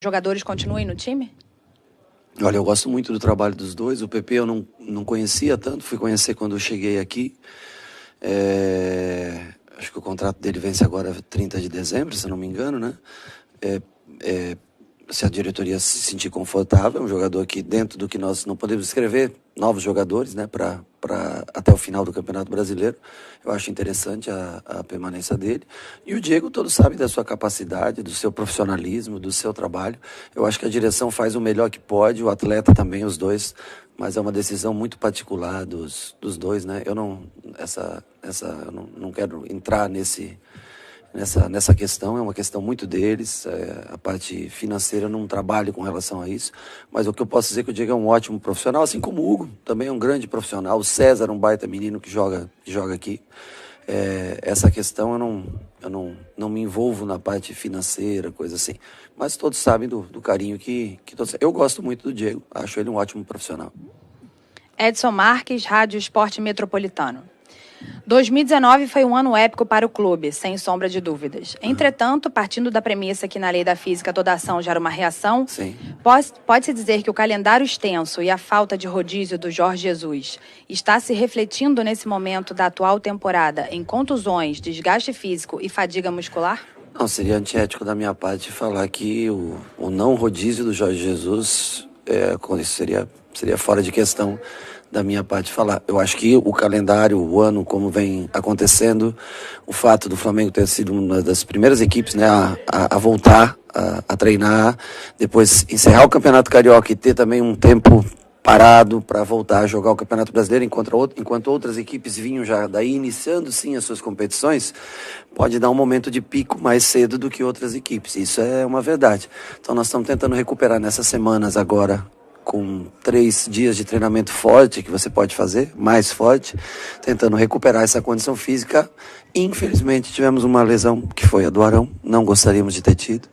jogadores continuem no time? Olha, eu gosto muito do trabalho dos dois. O PP eu não conhecia tanto, fui conhecer quando eu cheguei aqui. Acho que o contrato dele vence agora 30 de dezembro, se não me engano, né? Se a diretoria se sentir confortável, é um jogador que, dentro do que nós não podemos escrever, novos jogadores, né, até o final do Campeonato Brasileiro. Eu acho interessante a permanência dele. E o Diego, todos sabem da sua capacidade, do seu profissionalismo, do seu trabalho. Eu acho que a direção faz o melhor que pode, o atleta também, os dois, mas é uma decisão muito particular dos dois, né? Eu não quero entrar nessa questão, é uma questão muito deles, a parte financeira eu não trabalho com relação a isso, mas o que eu posso dizer é que o Diego é um ótimo profissional, assim como o Hugo, também é um grande profissional, o César é um baita menino que joga aqui. Essa questão eu não me envolvo na parte financeira, coisa assim, mas todos sabem do carinho que todos... Eu gosto muito do Diego, acho ele um ótimo profissional. Edson Marques, Rádio Esporte Metropolitano. 2019 foi um ano épico para o clube, sem sombra de dúvidas. Entretanto, partindo da premissa que na lei da física toda ação gera uma reação, pode-se dizer que o calendário extenso e a falta de rodízio do Jorge Jesus está se refletindo nesse momento da atual temporada em contusões, desgaste físico e fadiga muscular? Não, seria antiético da minha parte falar que o não rodízio do Jorge Jesus seria fora de questão da minha parte falar. Eu acho que o calendário, o ano, como vem acontecendo, o fato do Flamengo ter sido uma das primeiras equipes, né, a voltar a treinar, depois encerrar o Campeonato Carioca e ter também um tempo parado para voltar a jogar o Campeonato Brasileiro, enquanto outras equipes vinham já daí iniciando sim as suas competições, pode dar um momento de pico mais cedo do que outras equipes. Isso é uma verdade. Então nós estamos tentando recuperar nessas semanas agora, com 3 dias de treinamento forte que você pode fazer, mais forte, tentando recuperar essa condição física. Infelizmente tivemos uma lesão que foi a do Arão, não gostaríamos de ter tido,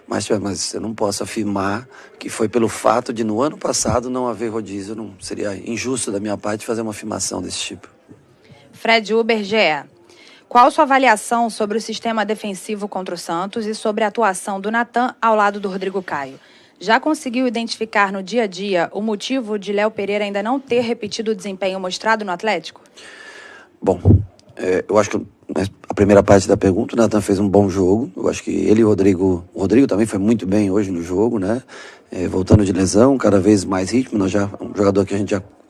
mas eu não posso afirmar que foi pelo fato de no ano passado não haver rodízio. Não seria injusto da minha parte fazer uma afirmação desse tipo. Fred Uber, GE. Qual sua avaliação sobre o sistema defensivo contra o Santos e sobre a atuação do Natan ao lado do Rodrigo Caio? Já conseguiu identificar no dia a dia o motivo de Léo Pereira ainda não ter repetido o desempenho mostrado no Atlético? Bom, eu acho que a primeira parte da pergunta, o Natan fez um bom jogo. Eu acho que ele e o Rodrigo também foi muito bem hoje no jogo, né? Voltando de lesão, cada vez mais ritmo. Um jogador que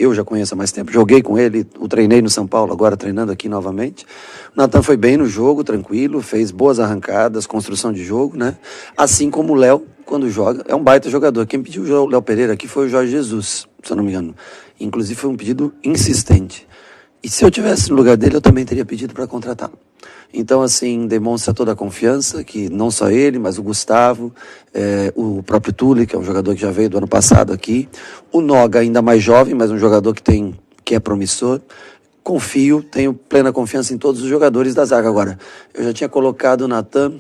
eu já conheço há mais tempo, joguei com ele, o treinei no São Paulo, agora treinando aqui novamente. O Natan foi bem no jogo, tranquilo, fez boas arrancadas, construção de jogo, né? Assim como o Léo, quando joga, é um baita jogador. Quem pediu o Léo Pereira aqui foi o Jorge Jesus, se eu não me engano. Inclusive foi um pedido insistente. E se eu tivesse no lugar dele, eu também teria pedido para contratá-lo. Então, assim, demonstra toda a confiança, que não só ele, mas o Gustavo, o próprio Tule, que é um jogador que já veio do ano passado aqui, o Noga, ainda mais jovem, mas um jogador que é promissor. Confio, tenho plena confiança em todos os jogadores da zaga. Agora, eu já tinha colocado o Natan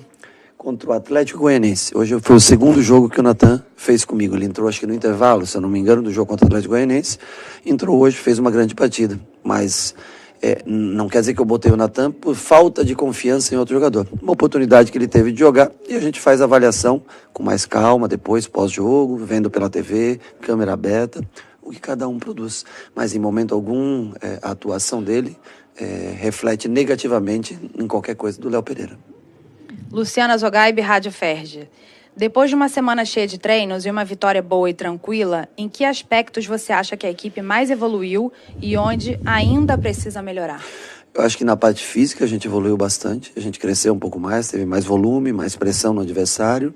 contra o Atlético Goianiense. Hoje foi o segundo jogo que o Natan fez comigo. Ele entrou, acho que no intervalo, se eu não me engano, do jogo contra o Atlético Goianiense. Entrou hoje, fez uma grande partida. Mas não quer dizer que eu botei o Natan por falta de confiança em outro jogador. Uma oportunidade que ele teve de jogar e a gente faz a avaliação com mais calma, depois, pós-jogo, vendo pela TV, câmera aberta, o que cada um produz. Mas em momento algum, a atuação dele reflete negativamente em qualquer coisa do Léo Pereira. Luciana Zogaib, Rádio Ferge. Depois de uma semana cheia de treinos e uma vitória boa e tranquila, em que aspectos você acha que a equipe mais evoluiu e onde ainda precisa melhorar? Eu acho que na parte física a gente evoluiu bastante, a gente cresceu um pouco mais, teve mais volume, mais pressão no adversário.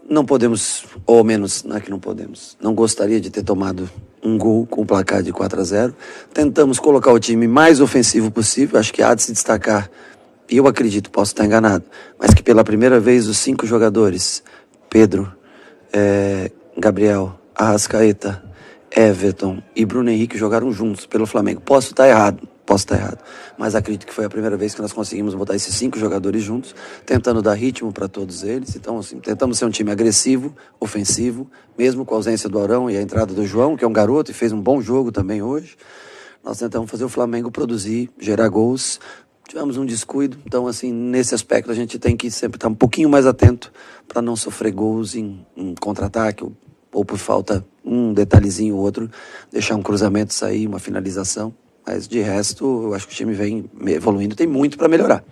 Não podemos, ou menos, não é que não podemos, não gostaria de ter tomado um gol com o placar de 4-0. Tentamos colocar o time mais ofensivo possível, acho que há de se destacar. E eu acredito, posso estar enganado, mas que pela primeira vez os 5 jogadores, Pedro, Gabriel, Arrascaeta, Everton e Bruno Henrique jogaram juntos pelo Flamengo. Posso estar errado, mas acredito que foi a primeira vez que nós conseguimos botar esses 5 jogadores juntos, tentando dar ritmo para todos eles. Então, assim, tentamos ser um time agressivo, ofensivo, mesmo com a ausência do Arão e a entrada do João, que é um garoto e fez um bom jogo também hoje. Nós tentamos fazer o Flamengo produzir, gerar gols, tivemos um descuido. Então, assim, nesse aspecto a gente tem que sempre estar um pouquinho mais atento para não sofrer gols em contra-ataque ou por falta um detalhezinho ou outro, deixar um cruzamento sair, uma finalização. Mas de resto, eu acho que o time vem evoluindo, tem muito para melhorar.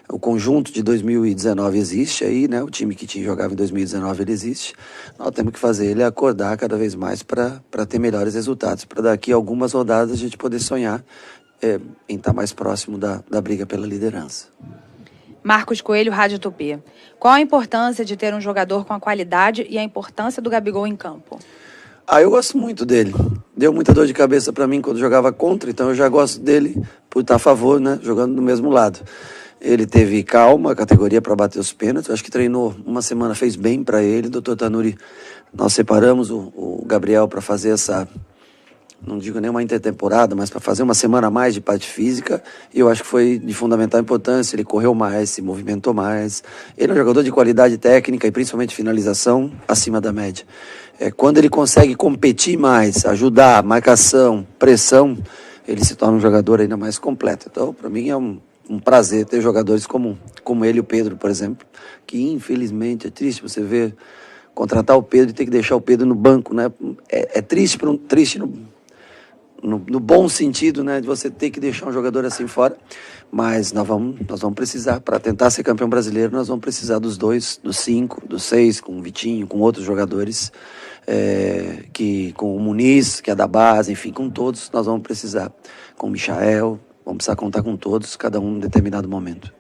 O conjunto de 2019 existe aí, né? O time que jogava em 2019 ele existe. Nós temos que fazer ele acordar cada vez mais para ter melhores resultados, para daqui a algumas rodadas a gente poder sonhar em estar mais próximo da briga pela liderança. Marcos Coelho, Rádio Tupi. Qual a importância de ter um jogador com a qualidade e a importância do Gabigol em campo? Eu gosto muito dele. Deu muita dor de cabeça para mim quando jogava contra, então eu já gosto dele por estar a favor, né? Jogando do mesmo lado. Ele teve calma, categoria para bater os pênaltis. Acho que treinou uma semana, fez bem para ele. Doutor Tanuri, nós separamos o Gabriel para fazer essa, não digo nem uma intertemporada, mas para fazer uma semana a mais de parte física. E eu acho que foi de fundamental importância. Ele correu mais, se movimentou mais. Ele é um jogador de qualidade técnica e principalmente finalização acima da média. Quando ele consegue competir mais, ajudar, marcação, pressão, ele se torna um jogador ainda mais completo. Então, para mim é um prazer ter jogadores como ele e o Pedro, por exemplo, que infelizmente é triste você ver contratar o Pedro e ter que deixar o Pedro no banco, né? É triste no bom sentido, né, de você ter que deixar um jogador assim fora, mas nós vamos precisar, para tentar ser campeão brasileiro, nós vamos precisar dos 2, dos 5, dos 6, com o Vitinho, com outros jogadores, com o Muniz, que é da base, enfim, com todos nós vamos precisar, com o Michael. Vamos precisar contar com todos, cada um em determinado momento.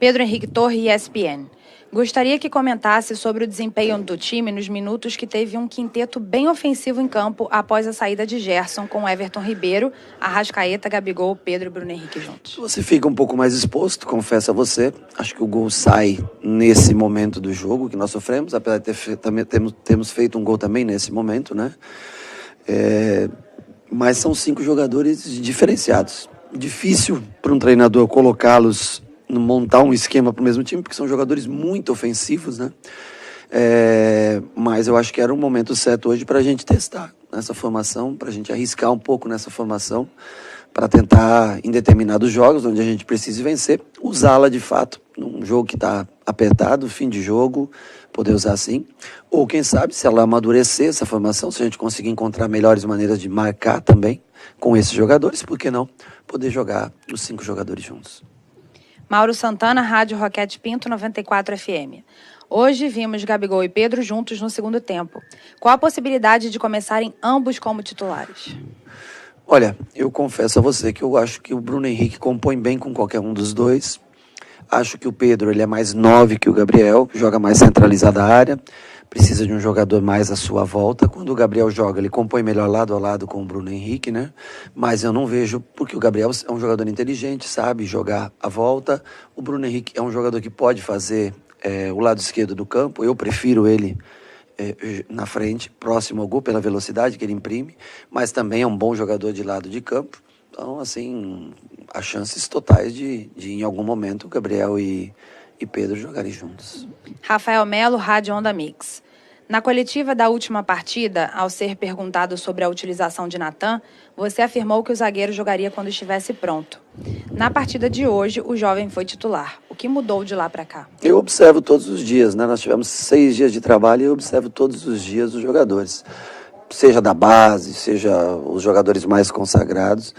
Pedro Henrique Torre, ESPN. Gostaria que comentasse sobre o desempenho do time nos minutos que teve um quinteto bem ofensivo em campo após a saída de Gerson, com Everton Ribeiro, Arrascaeta, Gabigol, Pedro e Bruno Henrique juntos. Você fica um pouco mais exposto, confesso a você. Acho que o gol sai nesse momento do jogo que nós sofremos, apesar de temos feito um gol também nesse momento, né? Mas são 5 jogadores diferenciados. Difícil para um treinador colocá-los, montar um esquema para o mesmo time, porque são jogadores muito ofensivos, né? Mas eu acho que era um momento certo hoje para a gente testar nessa formação, para a gente arriscar um pouco nessa formação, para tentar, em determinados jogos, onde a gente precise vencer, usá-la de fato, num jogo que está apertado, fim de jogo, poder usar assim. Ou quem sabe, se ela amadurecer essa formação, se a gente conseguir encontrar melhores maneiras de marcar também com esses jogadores, por que não poder jogar os 5 jogadores juntos? Mauro Santana, Rádio Roquete Pinto, 94 FM. Hoje vimos Gabigol e Pedro juntos no segundo tempo. Qual a possibilidade de começarem ambos como titulares? Olha, eu confesso a você que eu acho que o Bruno Henrique compõe bem com qualquer um dos dois. Acho que o Pedro ele é mais 9 que o Gabriel, joga mais centralizado a área, precisa de um jogador mais à sua volta. Quando o Gabriel joga, ele compõe melhor lado a lado com o Bruno Henrique, né? Mas eu não vejo, porque o Gabriel é um jogador inteligente, sabe jogar a volta. O Bruno Henrique é um jogador que pode fazer o lado esquerdo do campo. Eu prefiro ele na frente, próximo ao gol, pela velocidade que ele imprime, mas também é um bom jogador de lado de campo. Então, assim, há chances totais de em algum momento, Gabriel e Pedro jogarem juntos. Rafael Melo, Rádio Onda Mix. Na coletiva da última partida, ao ser perguntado sobre a utilização de Natan, você afirmou que o zagueiro jogaria quando estivesse pronto. Na partida de hoje, o jovem foi titular. O que mudou de lá para cá? Eu observo todos os dias, né? Nós tivemos 6 dias de trabalho e eu observo todos os dias os jogadores. Seja da base, seja os jogadores mais consagrados.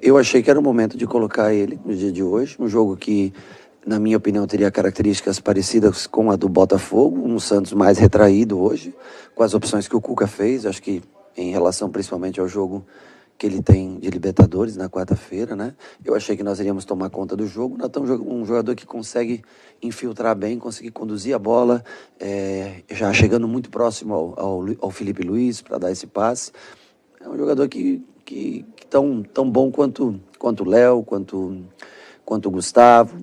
Eu achei que era o momento de colocar ele no dia de hoje, um jogo que, na minha opinião, teria características parecidas com a do Botafogo, um Santos mais retraído hoje, com as opções que o Cuca fez, acho que em relação principalmente ao jogo que ele tem de Libertadores na quarta-feira, né? Eu achei que nós iríamos tomar conta do jogo. Nós estamos um jogador que consegue infiltrar bem, conseguir conduzir a bola, já chegando muito próximo ao Felipe Luiz para dar esse passe. É um jogador que tão bom quanto o Léo, quanto o Gustavo.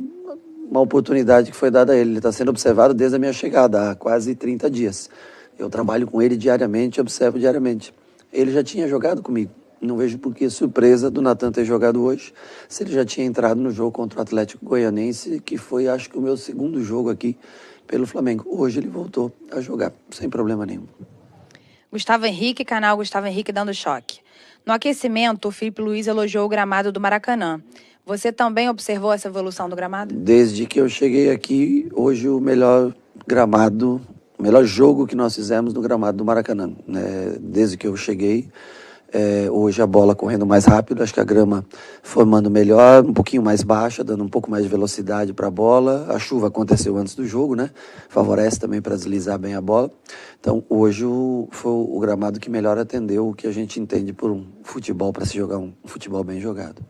Uma oportunidade que foi dada a ele. Ele está sendo observado desde a minha chegada, há quase 30 dias. Eu trabalho com ele diariamente, observo diariamente. Ele já tinha jogado comigo. Não vejo por que surpresa do Natan ter jogado hoje, se ele já tinha entrado no jogo contra o Atlético Goianense, que foi, acho que, o meu segundo jogo aqui pelo Flamengo. Hoje ele voltou a jogar, sem problema nenhum. Gustavo Henrique, canal Gustavo Henrique dando choque. No aquecimento, o Felipe Luiz elogiou o gramado do Maracanã. Você também observou essa evolução do gramado? Desde que eu cheguei aqui, hoje o melhor gramado, o melhor jogo que nós fizemos no gramado do Maracanã, né? Desde que eu cheguei, hoje a bola correndo mais rápido, acho que a grama formando melhor, um pouquinho mais baixa, dando um pouco mais de velocidade para a bola. A chuva aconteceu antes do jogo, né? Favorece também para deslizar bem a bola. Então hoje foi o gramado que melhor atendeu o que a gente entende por um futebol, para se jogar um futebol bem jogado.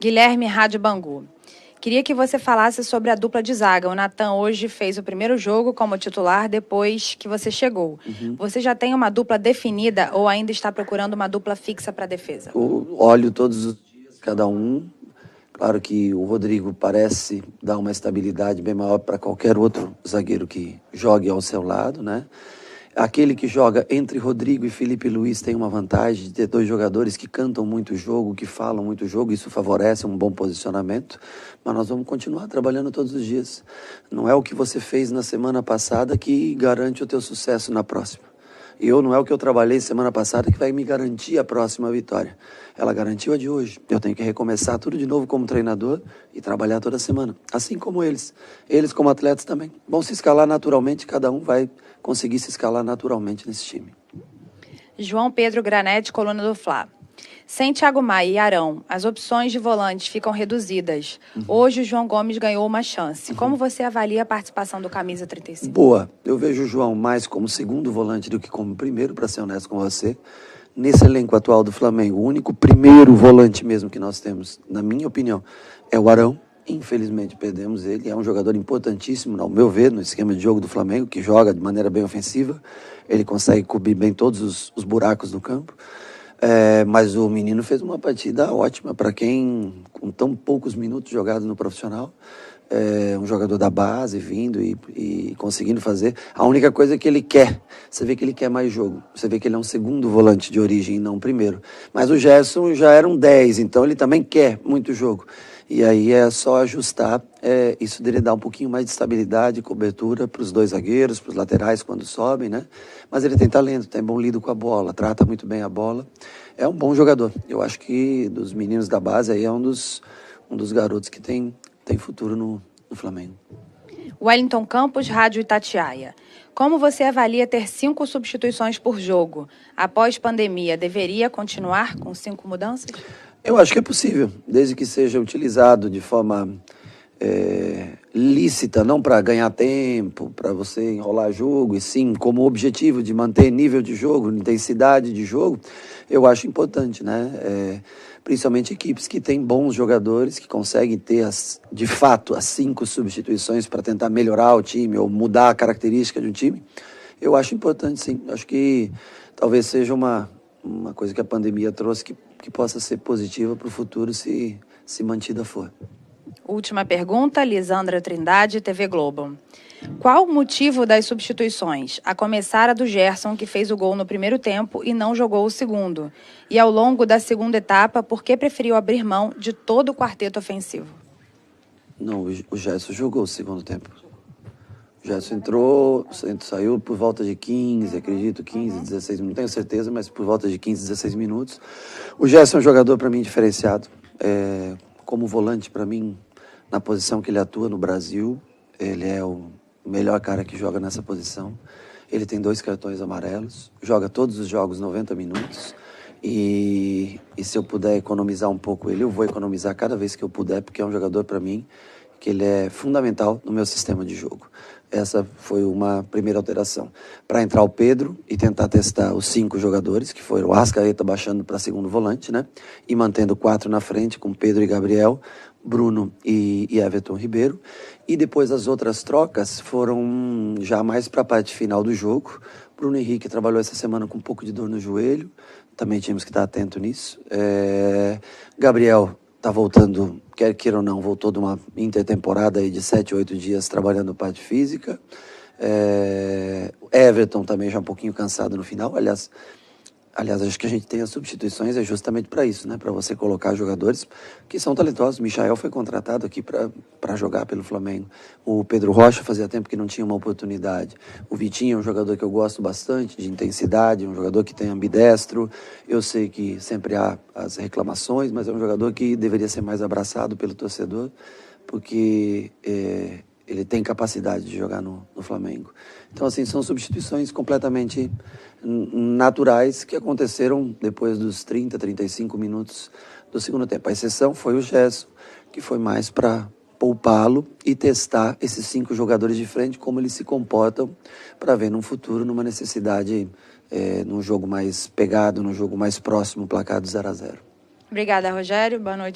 Guilherme Rádio Bangu. Queria que você falasse sobre a dupla de zaga. O Natan hoje fez o primeiro jogo como titular depois que você chegou. Você já tem uma dupla definida ou ainda está procurando uma dupla fixa para a defesa? Eu olho todos os dias, cada um. Claro que o Rodrigo parece dar uma estabilidade bem maior para qualquer outro zagueiro que jogue ao seu lado, né? Aquele que joga entre Rodrigo e Felipe Luiz tem uma vantagem de ter dois jogadores que cantam muito o jogo, que falam muito o jogo, isso favorece um bom posicionamento, mas nós vamos continuar trabalhando todos os dias. Não é o que você fez na semana passada que garante o teu sucesso na próxima. Não é o que eu trabalhei semana passada que vai me garantir a próxima vitória. Ela garantiu a de hoje. Eu tenho que recomeçar tudo de novo como treinador e trabalhar toda semana. Assim como eles. Eles como atletas também. Vão se escalar naturalmente, cada um vai conseguir se escalar naturalmente nesse time. João Pedro Granete, coluna do Fla. Sem Thiago Maia e Arão, as opções de volantes ficam reduzidas. Hoje o João Gomes ganhou uma chance. Como você avalia a participação do camisa 35? Boa. Eu vejo o João mais como segundo volante do que como primeiro, para ser honesto com você. Nesse elenco atual do Flamengo, o único primeiro volante mesmo que nós temos, na minha opinião, é o Arão. Infelizmente perdemos ele, é um jogador importantíssimo, ao meu ver, no esquema de jogo do Flamengo, que joga de maneira bem ofensiva. Ele consegue cobrir bem todos os buracos do campo. Mas o menino fez uma partida ótima para quem, com tão poucos minutos jogados no profissional, um jogador da base vindo e conseguindo fazer. A única coisa que ele quer, você vê que ele quer mais jogo, você vê que ele é um segundo volante de origem, não um primeiro. Mas o Gerson já era um 10, então ele também quer muito jogo. E aí é só ajustar, isso dele dar um pouquinho mais de estabilidade e cobertura para os dois zagueiros, para os laterais quando sobem, né? Mas ele tem talento, tem bom lido com a bola, trata muito bem a bola. É um bom jogador. Eu acho que dos meninos da base aí é um dos garotos que tem futuro no Flamengo. Wellington Campos, Rádio Itatiaia. Como você avalia ter 5 substituições por jogo? Após pandemia, deveria continuar com 5 mudanças? Eu acho que é possível, desde que seja utilizado de forma lícita, não para ganhar tempo, para você enrolar jogo, e sim como objetivo de manter nível de jogo, intensidade de jogo. Eu acho importante, né? Principalmente equipes que têm bons jogadores, que conseguem ter, de fato, as 5 substituições para tentar melhorar o time ou mudar a característica de um time. Eu acho importante, sim. Acho que talvez seja uma coisa que a pandemia trouxe que possa ser positiva para o futuro se mantida for. Última pergunta, Lisandra Trindade, TV Globo. Qual o motivo das substituições? A começar a do Gerson, que fez o gol no primeiro tempo e não jogou o segundo. E ao longo da segunda etapa, por que preferiu abrir mão de todo o quarteto ofensivo? Não, o Gerson jogou o segundo tempo. O Gerson entrou, saiu por volta de 15, acredito, 15, 16 minutos, não tenho certeza, mas por volta de 15, 16 minutos. O Gerson é um jogador, para mim, diferenciado. Como volante, para mim, na posição que ele atua no Brasil, ele é o melhor cara que joga nessa posição. Ele tem 2 cartões amarelos, joga todos os jogos 90 minutos. E se eu puder economizar um pouco ele, eu vou economizar cada vez que eu puder, porque é um jogador, para mim, que ele é fundamental no meu sistema de jogo. Essa foi uma primeira alteração. Para entrar o Pedro e tentar testar os 5 jogadores, que foram o Arrascaeta baixando para segundo volante, né? E mantendo 4 na frente, com Pedro e Gabriel, Bruno e Everton Ribeiro. E depois as outras trocas foram já mais para a parte final do jogo. Bruno Henrique trabalhou essa semana com um pouco de dor no joelho, também tínhamos que estar atento nisso. Gabriel está voltando, quer queira ou não, voltou de uma intertemporada aí de 7, 8 dias trabalhando parte física. Everton também já um pouquinho cansado no final. Aliás, Aliás, acho que a gente tem as substituições é justamente para isso, né? Para você colocar jogadores que são talentosos. O Michael foi contratado aqui para jogar pelo Flamengo. O Pedro Rocha fazia tempo que não tinha uma oportunidade. O Vitinho é um jogador que eu gosto bastante, de intensidade, um jogador que tem ambidestro. Eu sei que sempre há as reclamações, mas é um jogador que deveria ser mais abraçado pelo torcedor, porque ele tem capacidade de jogar no Flamengo. Então, assim, são substituições completamente naturais que aconteceram depois dos 30, 35 minutos do segundo tempo. A exceção foi o Gerson, que foi mais para poupá-lo e testar esses 5 jogadores de frente, como eles se comportam, para ver no futuro, numa necessidade, num jogo mais pegado, num jogo mais próximo, placar do 0-0. Obrigada, Rogério. Boa noite.